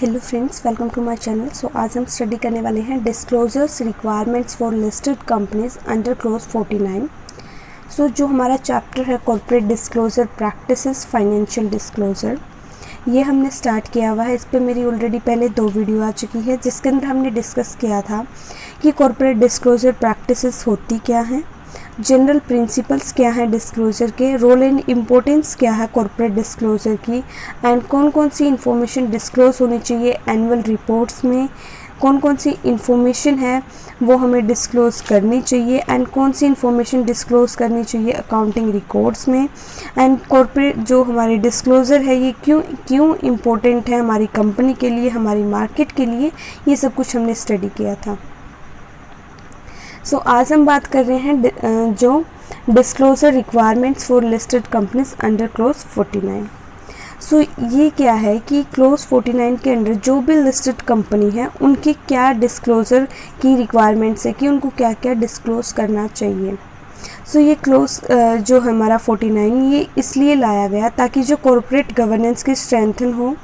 Hello friends, welcome to my channel. So आज हम study करने वाले हैं disclosures requirements for listed companies under clause 49। So जो हमारा चैप्टर है corporate disclosure practices financial disclosure, ये हमने स्टार्ट किया हुआ है। इस पर मेरी ऑलरेडी पहले 2 वीडियो आ चुकी है जिसके अंदर हमने डिस्कस किया था कि कॉर्पोरेट डिस्क्लोजर प्रैक्टिसेस होती क्या हैं, जनरल प्रिंसिपल्स क्या है डिस्क्लोजर के, रोल एंड इम्पोर्टेंस क्या है कॉर्पोरेट डिस्क्लोजर की, एंड कौन कौन सी इन्फॉर्मेशन डिस्क्लोज होनी चाहिए एनुअल रिपोर्ट्स में, कौन कौन सी इन्फॉर्मेशन है वो हमें डिस्क्लोज करनी चाहिए, एंड कौन सी इन्फॉर्मेशन डिस्क्लोज करनी चाहिए अकाउंटिंग रिकॉर्ड्स में, एंड कॉर्पोरेट जो हमारे डिस्क्लोजर है ये क्यों इम्पोर्टेंट है हमारी कंपनी के लिए, हमारी मार्केट के लिए, ये सब कुछ हमने स्टडी किया था। सो आज हम बात कर रहे हैं जो disclosure requirements for listed companies under clause 49। सो ये क्या है कि क्लोज 49 के अंडर जो भी लिस्टेड कंपनी है उनकी क्या डिस्क्लोजर की रिक्वायरमेंट्स है कि उनको क्या क्या डिस्क्लोज करना चाहिए। सो ये क्लोज जो हमारा 49 ये इसलिए लाया गया ताकि जो कॉर्पोरेट गवर्नेंस की स्ट्रेंथन हो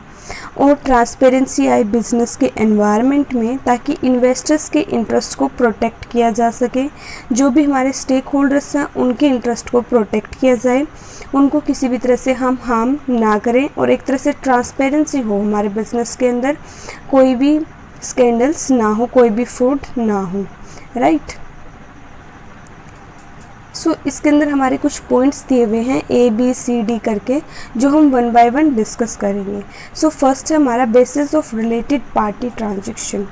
और ट्रांसपेरेंसी आए बिजनेस के एनवायरनमेंट में, ताकि इन्वेस्टर्स के इंटरेस्ट को प्रोटेक्ट किया जा सके, जो भी हमारे स्टेक होल्डर्स हैं उनके इंटरेस्ट को प्रोटेक्ट किया जाए, उनको किसी भी तरह से हम हार्म ना करें और एक तरह से ट्रांसपेरेंसी हो हमारे बिजनेस के अंदर, कोई भी स्कैंडल्स ना हो, कोई भी फ्रॉड ना हो, राइट। सो इसके अंदर हमारे कुछ पॉइंट्स दिए हुए हैं ABCD करके, जो हम 1 बाय 1 डिस्कस करेंगे। सो फर्स्ट है हमारा basis of related party transaction.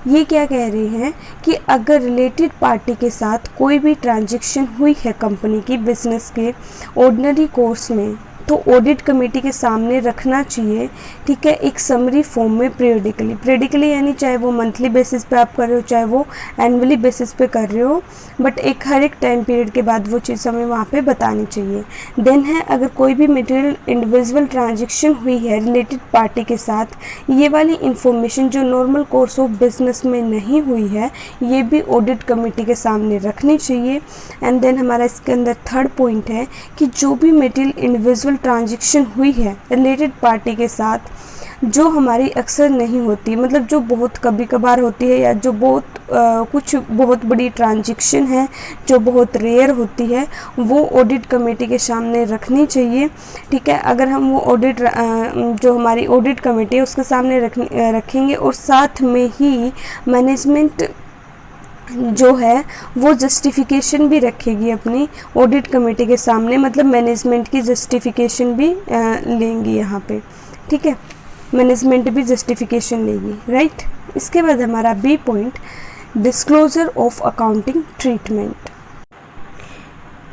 ये क्या कह रहे हैं कि अगर रिलेटेड पार्टी के साथ कोई भी ट्रांजैक्शन हुई है कंपनी की बिजनेस के ऑर्डिनरी कोर्स में, तो ऑडिट कमेटी के सामने रखना चाहिए, ठीक है, एक समरी फॉर्म में पीरियडिकली यानी चाहे वो मंथली बेसिस पे आप कर रहे हो चाहे वो एनुअली बेसिस पे कर रहे हो, बट हर एक टाइम पीरियड के बाद वो चीज़ हमें वहाँ पे बतानी चाहिए। देन है अगर कोई भी मटेरियल इंडिविजुअल ट्रांजैक्शन हुई है रिलेटेड पार्टी के साथ, ये वाली इंफॉर्मेशन जो नॉर्मल कोर्स ऑफ बिजनेस में नहीं हुई है ये भी ऑडिट कमेटी के सामने रखनी चाहिए। एंड देन हमारा इसके अंदर थर्ड पॉइंट है कि जो भी मटेरियल इंडिविजुअल ट्रांजैक्शन हुई है रिलेटेड पार्टी के साथ, जो हमारी अक्सर नहीं होती, मतलब जो बहुत कभी कभार होती है, या जो कुछ बहुत बड़ी ट्रांजैक्शन है जो बहुत रेयर होती है, वो ऑडिट कमेटी के सामने रखनी चाहिए, ठीक है। अगर हम वो ऑडिट जो हमारी ऑडिट कमेटी है उसके सामने रखेंगे और साथ में ही मैनेजमेंट जो है वो जस्टिफिकेशन भी रखेगी अपनी ऑडिट कमेटी के सामने, मतलब मैनेजमेंट की जस्टिफिकेशन भी लेंगी यहाँ पे, ठीक है, मैनेजमेंट भी जस्टिफिकेशन लेगी, राइट। इसके बाद हमारा B point disclosure of accounting treatment.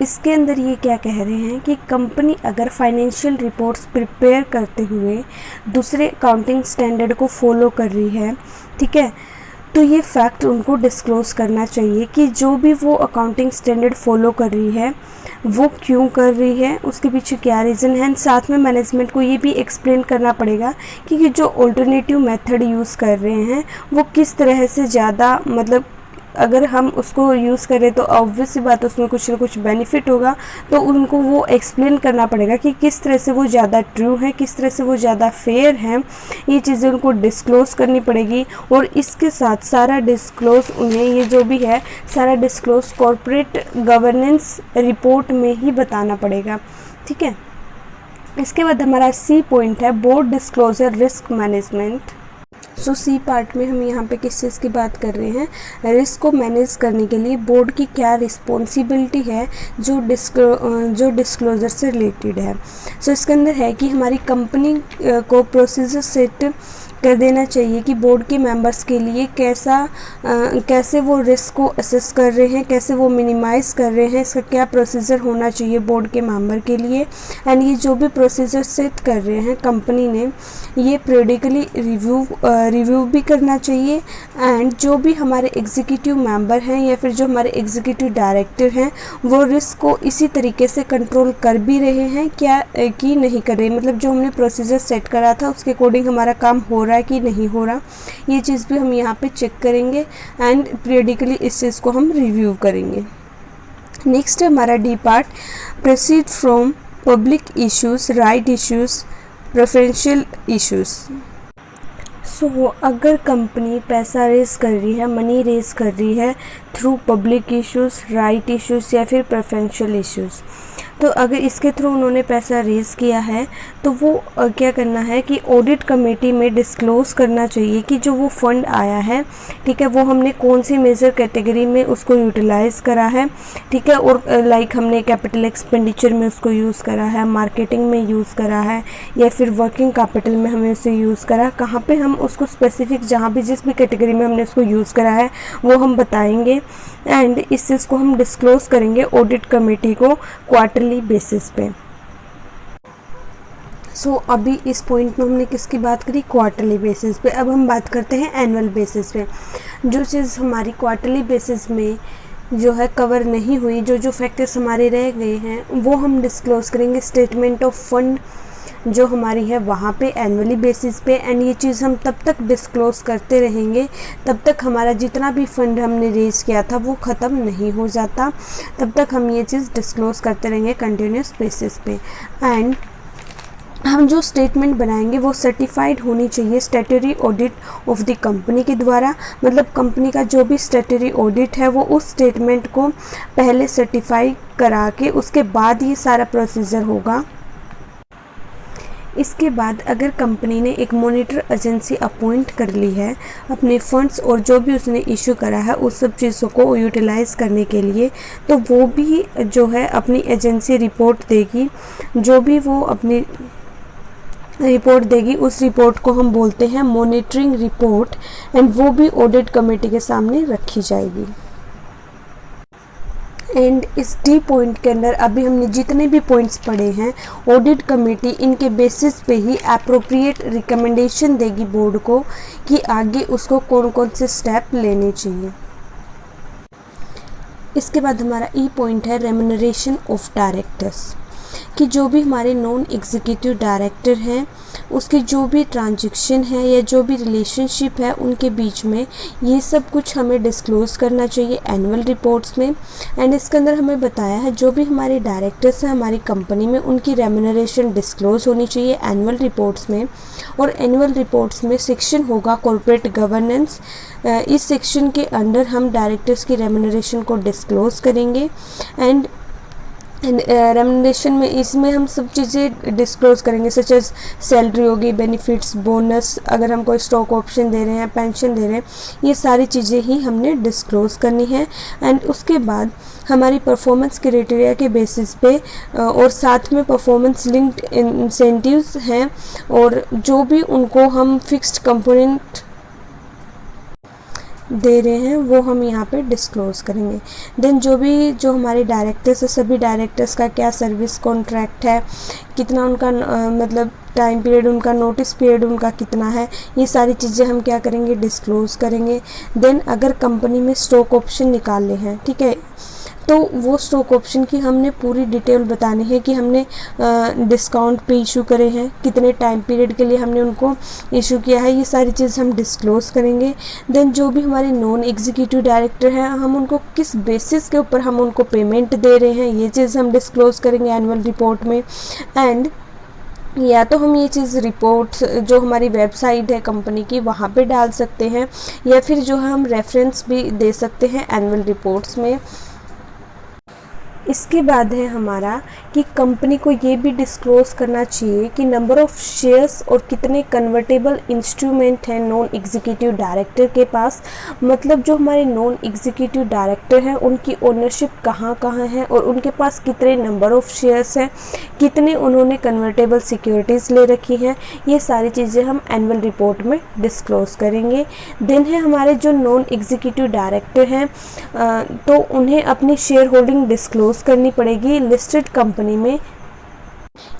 इसके अंदर ये क्या कह रहे हैं कि कंपनी अगर फाइनेंशियल रिपोर्ट्स प्रिपेयर करते हुए दूसरे अकाउंटिंग स्टैंडर्ड को फॉलो कर रही है, ठीक है, तो ये फैक्ट उनको डिस्क्लोज करना चाहिए कि जो भी वो अकाउंटिंग स्टैंडर्ड फॉलो कर रही है वो क्यों कर रही है, उसके पीछे क्या रीज़न है। साथ में मैनेजमेंट को ये भी एक्सप्लेन करना पड़ेगा कि जो ऑल्टरनेटिव मेथड यूज़ कर रहे हैं वो किस तरह से ज़्यादा, मतलब अगर हम उसको यूज़ करें तो ऑब्वियस सी बात उसमें कुछ ना कुछ बेनिफिट होगा, तो उनको वो एक्सप्लेन करना पड़ेगा कि किस तरह से वो ज़्यादा ट्रू है, किस तरह से वो ज़्यादा फेयर है, ये चीज़ें उनको डिस्क्लोज करनी पड़ेगी। और इसके साथ सारा डिस्क्लोज उन्हें ये जो भी है सारा डिस्क्लोज कॉर्पोरेट गवर्नेंस रिपोर्ट में ही बताना पड़ेगा, ठीक है। इसके बाद हमारा C पॉइंट है बोर्ड डिस्क्लोजर रिस्क मैनेजमेंट। सो C पार्ट में हम यहाँ पे किस चीज़ की बात कर रहे हैं, रिस्क को मैनेज करने के लिए बोर्ड की क्या रिस्पॉन्सिबिलिटी है जो डिस्क्लोजर से रिलेटेड है। सो इसके अंदर है कि हमारी कंपनी को प्रोसीजर सेट कर देना चाहिए कि बोर्ड के मेंबर्स के लिए कैसे वो रिस्क को असेस कर रहे हैं, कैसे वो मिनिमाइज़ कर रहे हैं, इसका क्या प्रोसीजर होना चाहिए बोर्ड के मेंबर के लिए। एंड ये जो भी प्रोसीजर सेट कर रहे हैं कंपनी ने, ये पीरियडिकली रिव्यू भी करना चाहिए। एंड जो भी हमारे एग्जीक्यूटिव मेंबर हैं या फिर जो हमारे एग्जीक्यूटिव डायरेक्टर हैं वो रिस्क को इसी तरीके से कंट्रोल कर भी रहे हैं क्या कि नहीं कर रहे, मतलब जो हमने प्रोसीजर सेट करा था उसके अकॉर्डिंग हमारा काम हो रहा है कि नहीं हो रहा, ये चीज़ भी हम यहाँ पे चेक करेंगे एंड पीरियडिकली इस चीज़ को हम रिव्यू करेंगे। नेक्स्ट है हमारा D part proceed from public issues, right issues, preferential issues. So अगर कंपनी पैसा रेज़ कर रही है, मनी रेज़ कर रही है through public issues, right issues या फिर प्रेफरेंशियल इश्यूज़, तो अगर इसके थ्रू उन्होंने पैसा रेज़ किया है तो वो क्या करना है कि ऑडिट कमेटी में डिस्क्लोज़ करना चाहिए कि जो वो फंड आया है, ठीक है, वो हमने कौन सी मेजर कैटेगरी में उसको यूटिलाइज़ करा है, ठीक है, और लाइक हमने कैपिटल एक्सपेंडिचर में उसको यूज़ करा है, मार्केटिंग में यूज़ करा है या फिर वर्किंग कैपिटल में हमें उसे यूज़ करा, कहाँ पे हम उसको स्पेसिफिक जहाँ भी जिस भी कैटेगरी में हमने उसको यूज़ करा है वो हम बताएंगे एंड इस चीज़ को हम डिस्क्लोज़ करेंगे ऑडिट कमेटी को क्वार्टरली बेसिस पे। सो अभी इस पॉइंट में हमने किसकी बात करी, क्वार्टरली बेसिस पे। अब हम बात करते हैं एनुअल बेसिस पे। जो चीज़ हमारी क्वार्टरली बेसिस में जो है कवर नहीं हुई, जो फैक्टर्स हमारे रह गए हैं वो हम डिस्क्लोज़ करेंगे स्टेटमेंट ऑफ फंड जो हमारी है वहाँ पे एनुअली बेसिस पे। एंड ये चीज़ हम तब तक डिस्क्लोज़ करते रहेंगे तब तक हमारा जितना भी फंड हमने रेज किया था वो ख़त्म नहीं हो जाता, तब तक हम ये चीज़ डिस्क्लोज़ करते रहेंगे कंटिन्यूस बेसिस पे। एंड हम जो स्टेटमेंट बनाएंगे वो सर्टिफाइड होनी चाहिए statutory audit of the company के द्वारा, मतलब कंपनी का जो भी स्टैट्यूटरी ऑडिट है वो उस स्टेटमेंट को पहले सर्टिफाई करा के उसके बाद ये सारा प्रोसीजर होगा। इसके बाद अगर कंपनी ने एक मॉनिटर एजेंसी अपॉइंट कर ली है अपने फंड्स और जो भी उसने इशू करा है उस सब चीज़ों को यूटिलाइज़ करने के लिए, तो वो भी जो है अपनी एजेंसी रिपोर्ट देगी। जो भी वो अपनी रिपोर्ट देगी उस रिपोर्ट को हम बोलते हैं मॉनिटरिंग रिपोर्ट एंड वो भी ऑडिट कमेटी के सामने रखी जाएगी। एंड इस डी पॉइंट के अंदर अभी हमने जितने भी पॉइंट्स पढ़े हैं ऑडिट कमेटी इनके बेसिस पे ही एप्रोप्रिएट रिकमेंडेशन देगी बोर्ड को कि आगे उसको कौन कौन से स्टेप लेने चाहिए। इसके बाद हमारा ई पॉइंट है रेम्यूनरेशन ऑफ डायरेक्टर्स, कि जो भी हमारे नॉन एग्जीक्यूटिव डायरेक्टर हैं उसकी जो भी ट्रांजैक्शन है या जो भी रिलेशनशिप है उनके बीच में ये सब कुछ हमें डिस्क्लोज़ करना चाहिए एनुअल रिपोर्ट्स में। एंड इसके अंदर हमें बताया है जो भी हमारे डायरेक्टर्स हैं हमारी कंपनी में उनकी रेम्यूनरेशन डिस्क्लोज़ होनी चाहिए एनुअल रिपोर्ट्स में। और एनुअल रिपोर्ट्स में सेक्शन होगा कॉर्पोरेट गवर्नेंस, इस सेक्शन के अंडर हम डायरेक्टर्स की रेम्यूनरेशन को डिस्क्लोज़ करेंगे। एंड रेम्यूनरेशन में इसमें हम सब चीज़ें डिस्क्लोज़ करेंगे सच एज सैलरी होगी, बेनिफिट्स, बोनस, अगर हम कोई स्टॉक ऑप्शन दे रहे हैं, पेंशन दे रहे हैं, ये सारी चीज़ें ही हमने डिस्क्लोज़ करनी है। एंड उसके बाद हमारी परफॉर्मेंस क्राइटेरिया के बेसिस पे और साथ में परफॉर्मेंस लिंक्ड इंसेंटिव्स हैं और जो भी उनको हम फिक्स्ड कंपोनेंट दे रहे हैं वो हम यहाँ पे डिस्क्लोज़ करेंगे। देन जो हमारे डायरेक्टर्स है सभी डायरेक्टर्स का क्या सर्विस कॉन्ट्रैक्ट है, कितना उनका मतलब टाइम पीरियड, उनका नोटिस पीरियड उनका कितना है, ये सारी चीज़ें हम क्या करेंगे डिस्क्लोज़ करेंगे। देन अगर कंपनी में स्टॉक ऑप्शन निकालने हैं, ठीक है, तो वो स्टॉक ऑप्शन की हमने पूरी डिटेल बतानी है कि हमने डिस्काउंट पे इशू करे हैं, कितने टाइम पीरियड के लिए हमने उनको इशू किया है, ये सारी चीज़ हम डिस्क्लोज़ करेंगे। देन जो भी हमारे नॉन एग्जीक्यूटिव डायरेक्टर हैं हम उनको किस बेसिस के ऊपर हम उनको पेमेंट दे रहे हैं ये चीज़ हम डिस्क्लोज़ करेंगे एनुअल रिपोर्ट में। एंड या तो हम ये चीज़ रिपोर्ट्स जो हमारी वेबसाइट है कंपनी की वहाँ पे डाल सकते हैं या फिर जो है हम रेफरेंस भी दे सकते हैं एनुअल रिपोर्ट्स में। इसके बाद है हमारा कि कंपनी को ये भी डिस्क्लोज़ करना चाहिए कि नंबर ऑफ़ शेयर्स और कितने कन्वर्टेबल इंस्ट्रूमेंट हैं नॉन एग्जीक्यूटिव डायरेक्टर के पास, मतलब जो हमारे नॉन एग्जीक्यूटिव डायरेक्टर हैं उनकी ओनरशिप कहाँ कहाँ है और उनके पास कितने नंबर ऑफ़ शेयर्स हैं, कितने उन्होंने कन्वर्टेबल सिक्योरिटीज़ ले रखी हैं, ये सारी चीज़ें हम एनुअल रिपोर्ट में डिस्क्लोज़ करेंगे। देन है हमारे जो नॉन एग्जीक्यूटिव डायरेक्टर हैं तो उन्हें अपनी शेयर होल्डिंग डिस्क्लोज़ करनी पड़ेगी लिस्टेड कंपनी में,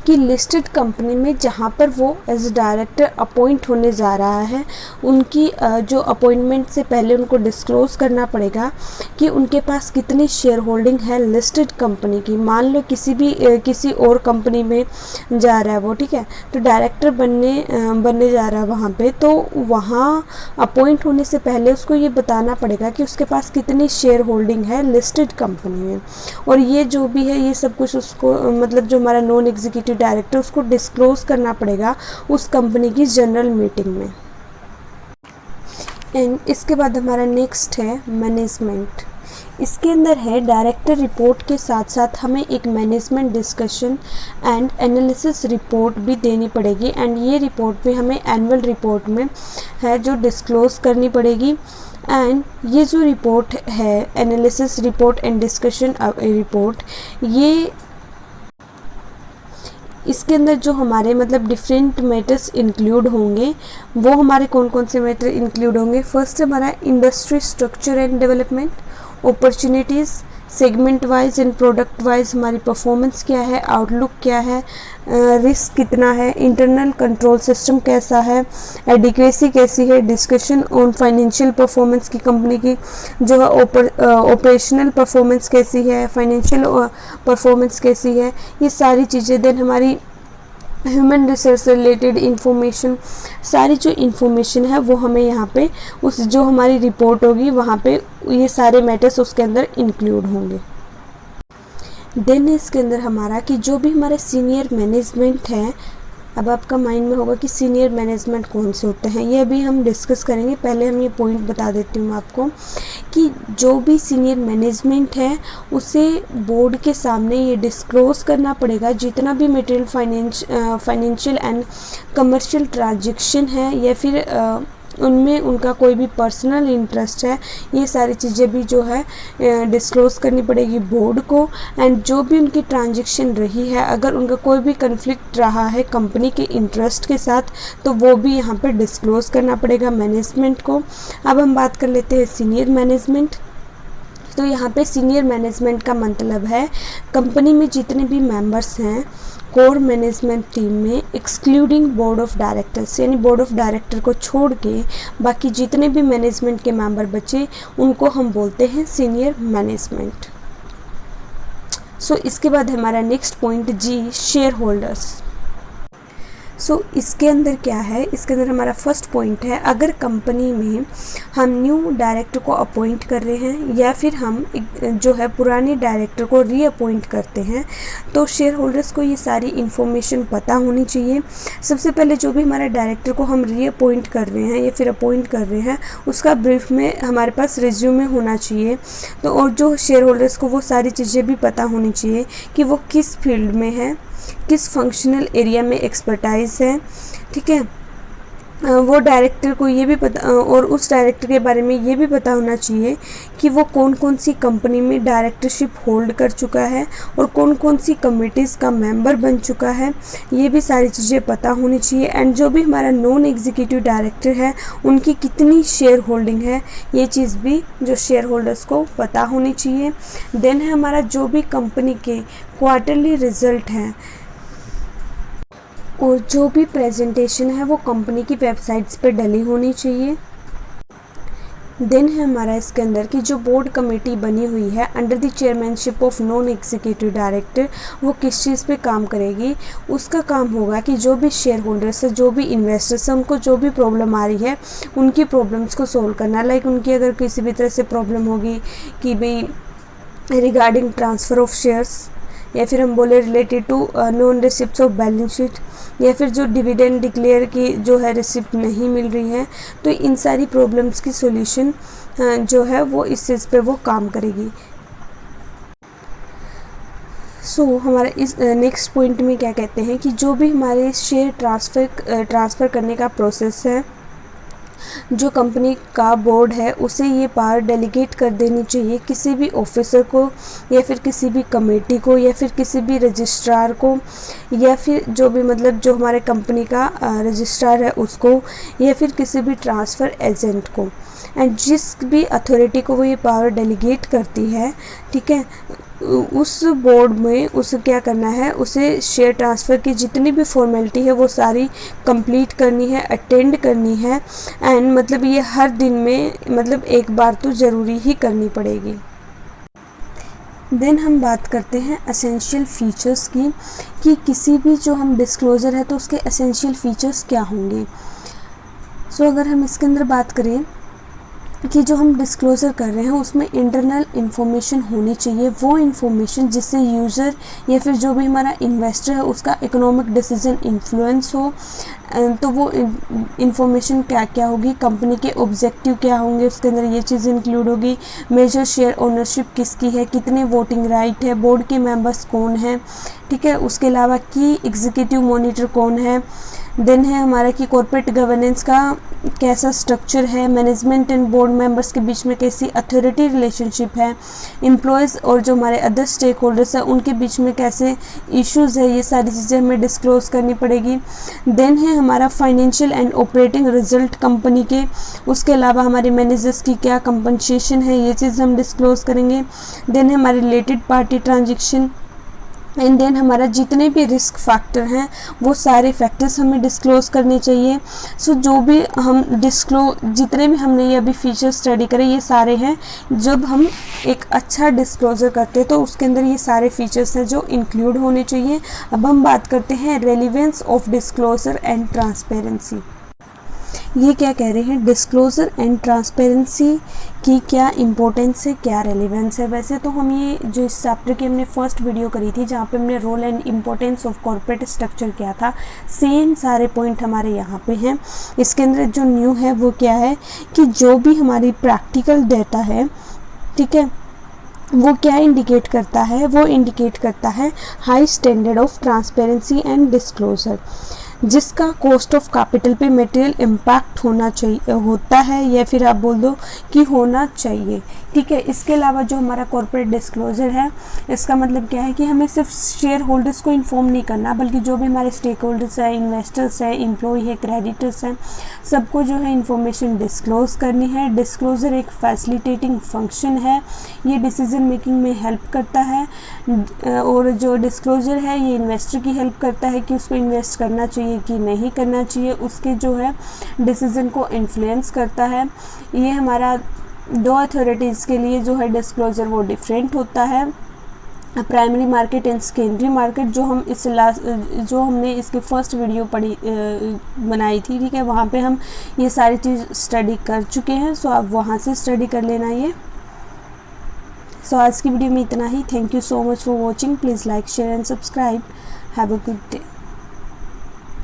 कि लिस्टेड कंपनी में जहाँ पर वो एज डायरेक्टर अपॉइंट होने जा रहा है उनकी जो अपॉइंटमेंट से पहले उनको डिस्क्लोज़ करना पड़ेगा कि उनके पास कितनी शेयर होल्डिंग है लिस्टेड कंपनी की। मान लो किसी और कंपनी में जा रहा है वो, ठीक है, तो डायरेक्टर बनने जा रहा है वहाँ पे, तो वहाँ अपॉइंट होने से पहले उसको ये बताना पड़ेगा कि उसके पास कितनी शेयर होल्डिंग है लिस्टेड कंपनी में। और ये जो भी है ये सब कुछ उसको मतलब जो हमारा नॉन एग्जीक्यूटिव डायरेक्टर उसको डिस्क्लोज़ करना पड़ेगा उस कंपनी की जनरल मीटिंग में। एंड इसके बाद हमारा नेक्स्ट है मैनेजमेंट। इसके अंदर है डायरेक्टर रिपोर्ट के साथ साथ हमें एक management discussion and analysis report भी देनी पड़ेगी, एंड ये रिपोर्ट भी हमें एनुअल रिपोर्ट में है जो डिस्क्लोज करनी पड़ेगी। एंड ये जो रिपोर्ट है analysis report and discussion report, ये इसके अंदर जो हमारे मतलब डिफरेंट मैटर्स इंक्लूड होंगे, वो हमारे कौन कौन से मैटर इंक्लूड होंगे। फर्स्ट हमारा industry structure and development, opportunities, segment wise and product wise हमारी परफॉर्मेंस क्या है, आउटलुक क्या है, रिस्क कितना है, इंटरनल कंट्रोल सिस्टम कैसा है, एडिक्वेसी कैसी है, डिस्कशन ऑन फाइनेंशियल परफॉर्मेंस की कंपनी की जो है ऑपरेशनल परफॉर्मेंस कैसी है, फाइनेंशियल परफॉर्मेंस कैसी है, ये सारी चीज़ें। देन हमारी ह्यूमन रिसोर्स रिलेटेड इंफॉर्मेशन, सारी जो इंफॉर्मेशन है वो हमें यहाँ पे उस जो हमारी रिपोर्ट होगी वहाँ पे ये सारे मैटर्स उसके अंदर इंक्लूड होंगे। देन इसके अंदर हमारा कि जो भी हमारे सीनियर मैनेजमेंट है, अब आपका माइंड में होगा कि सीनियर मैनेजमेंट कौन से होते हैं, ये अभी हम डिस्कस करेंगे। पहले हम ये पॉइंट बता देती हूँ आपको कि जो भी सीनियर मैनेजमेंट है उसे बोर्ड के सामने ये डिस्क्लोज करना पड़ेगा जितना भी material financial and commercial transaction है या फिर उनमें उनका कोई भी पर्सनल इंटरेस्ट है, ये सारी चीज़ें भी जो है डिस्क्लोज़ करनी पड़ेगी बोर्ड को। एंड जो भी उनकी ट्रांजैक्शन रही है, अगर उनका कोई भी कन्फ्लिक्ट रहा है कंपनी के इंटरेस्ट के साथ, तो वो भी यहाँ पे डिस्क्लोज़ करना पड़ेगा मैनेजमेंट को। अब हम बात कर लेते हैं सीनियर मैनेजमेंट। तो यहाँ पे सीनियर मैनेजमेंट का मतलब है कंपनी में जितने भी मेंबर्स हैं कोर मैनेजमेंट टीम में, एक्सक्लूडिंग बोर्ड ऑफ डायरेक्टर्स, यानी बोर्ड ऑफ डायरेक्टर को छोड़ के बाकी जितने भी मैनेजमेंट के मेंबर बचे उनको हम बोलते हैं सीनियर मैनेजमेंट। सो इसके बाद हमारा नेक्स्ट पॉइंट जी, शेयर होल्डर्स। सो इसके अंदर क्या है, इसके अंदर हमारा फर्स्ट पॉइंट है अगर कंपनी में हम न्यू डायरेक्टर को अपॉइंट कर रहे हैं या फिर हम जो है पुराने डायरेक्टर को रीअपॉइंट करते हैं, तो शेयर होल्डर्स को ये सारी इन्फॉर्मेशन पता होनी चाहिए। सबसे पहले जो भी हमारे डायरेक्टर को हम रीअपॉइंट कर रहे हैं या फिर अपॉइंट कर रहे हैं उसका ब्रीफ में हमारे पास रिज्यूमे होना चाहिए। तो और जो शेयर होल्डर्स को वो सारी चीज़ें भी पता होनी चाहिए कि वो किस फील्ड में है, किस फंक्शनल एरिया में एक्सपर्टाइज है, ठीक है। वो डायरेक्टर को ये भी पता और उस डायरेक्टर के बारे में ये भी पता होना चाहिए कि वो कौन कौन सी कंपनी में डायरेक्टरशिप होल्ड कर चुका है और कौन कौन सी कमिटीज़ का मेंबर बन चुका है, ये भी सारी चीज़ें पता होनी चाहिए। एंड जो भी हमारा नॉन एग्जीक्यूटिव डायरेक्टर है उनकी कितनी शेयर होल्डिंग है, ये चीज़ भी जो शेयर होल्डर्स को पता होनी चाहिए। देन है हमारा जो भी कंपनी के क्वार्टरली रिजल्ट हैं और जो भी प्रेजेंटेशन है वो कंपनी की वेबसाइट्स पे डली होनी चाहिए। देन है हमारा इसके अंदर की जो बोर्ड कमेटी बनी हुई है under the chairmanship of non executive director, वो किस चीज़ पे काम करेगी। उसका काम होगा कि जो भी शेयर होल्डर्स है, जो भी इन्वेस्टर्स हैं, उनको जो भी प्रॉब्लम आ रही है उनकी प्रॉब्लम्स को सोल्व करना। लाइक उनकी अगर किसी भी तरह से प्रॉब्लम होगी कि भाई रिगार्डिंग ट्रांसफ़र ऑफ शेयर्स, या फिर हम बोले related to non receipts of balance sheet, या फिर जो डिविडेंड डिक्लेयर की जो है रिसिप्ट नहीं मिल रही है, तो इन सारी प्रॉब्लम्स की सॉल्यूशन जो है वो इस चीज़ पे वो काम करेगी। सो हमारा इस नेक्स्ट पॉइंट में क्या कहते हैं कि जो भी हमारे शेयर ट्रांसफ़र करने का प्रोसेस है, जो कंपनी का बोर्ड है उसे ये पावर डेलीगेट कर देनी चाहिए किसी भी ऑफिसर को या फिर किसी भी कमेटी को या फिर किसी भी रजिस्ट्रार को, या फिर जो भी मतलब जो हमारे कंपनी का रजिस्ट्रार है उसको, या फिर किसी भी ट्रांसफ़र एजेंट को। एंड जिस भी अथॉरिटी को वो ये पावर डेलीगेट करती है, ठीक है, उस बोर्ड में उसे क्या करना है, उसे शेयर ट्रांसफ़र की जितनी भी फॉर्मेलिटी है वो सारी कंप्लीट करनी है, अटेंड करनी है। एंड मतलब ये हर दिन में मतलब एक बार तो ज़रूरी ही करनी पड़ेगी। देन हम बात करते हैं एसेंशियल फ़ीचर्स की कि किसी भी जो हम डिस्क्लोज़र है तो उसके एसेंशियल फ़ीचर्स क्या होंगे। सो अगर हम इसके अंदर बात करें कि जो हम डिस्क्लोज़र कर रहे हैं उसमें इंटरनल इन्फॉर्मेशन होनी चाहिए, वो इन्फॉर्मेशन जिससे यूज़र या फिर जो भी हमारा इन्वेस्टर है उसका इकोनॉमिक डिसीजन इन्फ्लुएंस हो। तो वो इन्फॉर्मेशन क्या क्या होगी, कंपनी के ऑब्जेक्टिव क्या होंगे, उसके अंदर ये चीज़ इंक्लूड होगी। मेजर शेयर ओनरशिप किसकी है, कितने वोटिंग राइट है, बोर्ड के मेंबर्स कौन हैं, ठीक है। उसके अलावा की एग्जीक्यूटिव मॉनिटर कौन है। देन है हमारा कि कॉर्पोरेट गवर्नेंस का कैसा स्ट्रक्चर है, मैनेजमेंट एंड बोर्ड मेंबर्स के बीच में कैसी अथॉरिटी रिलेशनशिप है, एम्प्लॉयज़ और जो हमारे अदर स्टेक होल्डर्स हैं उनके बीच में कैसे इश्यूज़ है, ये सारी चीज़ें हमें डिस्क्लोज़ करनी पड़ेगी। देन है हमारा financial and operating result company के, उसके अलावा हमारे मैनेजर्स की क्या कंपनसेशन है, ये चीज़ हम डिस्क्लोज़ करेंगे। देन है हमारे related party transaction and then हमारा जितने भी रिस्क फैक्टर हैं वो सारे फैक्टर्स हमें डिस्क्लोज़ करने चाहिए। सो जो भी हम जितने भी हमने ये अभी फीचर स्टडी करे ये सारे हैं। जब हम एक अच्छा डिस्क्लोज़र करते हैं तो उसके अंदर ये सारे फीचर्स हैं जो इंक्लूड होने चाहिए। अब हम बात करते हैं relevance of disclosure and transparency. ये क्या कह रहे हैं, डिस्क्लोज़र एंड ट्रांसपेरेंसी की क्या इंपॉर्टेंस है, क्या रेलिवेंस है। वैसे तो हम ये जो इस चैप्टर की हमने फर्स्ट वीडियो करी थी जहाँ पे हमने role and importance of corporate structure किया था, सेम सारे पॉइंट हमारे यहाँ पे हैं। इसके अंदर जो न्यू है वो क्या है कि जो भी हमारी प्रैक्टिकल डेटा है, ठीक है, वो क्या इंडिकेट करता है, वो इंडिकेट करता है high standard of transparency and disclosure, जिसका कॉस्ट ऑफ कैपिटल पे मटेरियल इम्पैक्ट होना चाहिए, होता है, या फिर आप बोल दो कि होना चाहिए, ठीक है। इसके अलावा जो हमारा कॉर्पोरेट डिस्क्लोज़र है इसका मतलब क्या है कि हमें सिर्फ शेयर होल्डर्स को इन्फॉर्म नहीं करना बल्कि जो भी हमारे स्टेक होल्डर्स हैं, इन्वेस्टर्स हैं, एम्प्लॉय है, क्रेडिटर्स हैं, सबको जो है इन्फॉर्मेशन डिस्क्लोज़ करनी है। डिस्क्लोज़र एक फैसिलिटेटिंग फंक्शन है, ये डिसीजन मेकिंग में हेल्प करता है। और जो डिस्क्लोज़र है ये इन्वेस्टर की हेल्प करता है कि उसको इन्वेस्ट करना चाहिए कि नहीं करना चाहिए, उसके जो है डिसीज़न को इन्फ्लुएंस करता है। ये हमारा दो अथॉरिटीज़ के लिए जो है डिस्क्लोज़र वो डिफरेंट होता है, primary market and secondary market. जो हमने इसकी फर्स्ट वीडियो बनाई थी, ठीक है, वहाँ पे हम ये सारी चीज़ स्टडी कर चुके हैं। सो आप वहाँ से स्टडी कर लेना ये। सो आज की वीडियो में इतना ही। Thank you so much for watching. Please like, share and subscribe. Have a good day.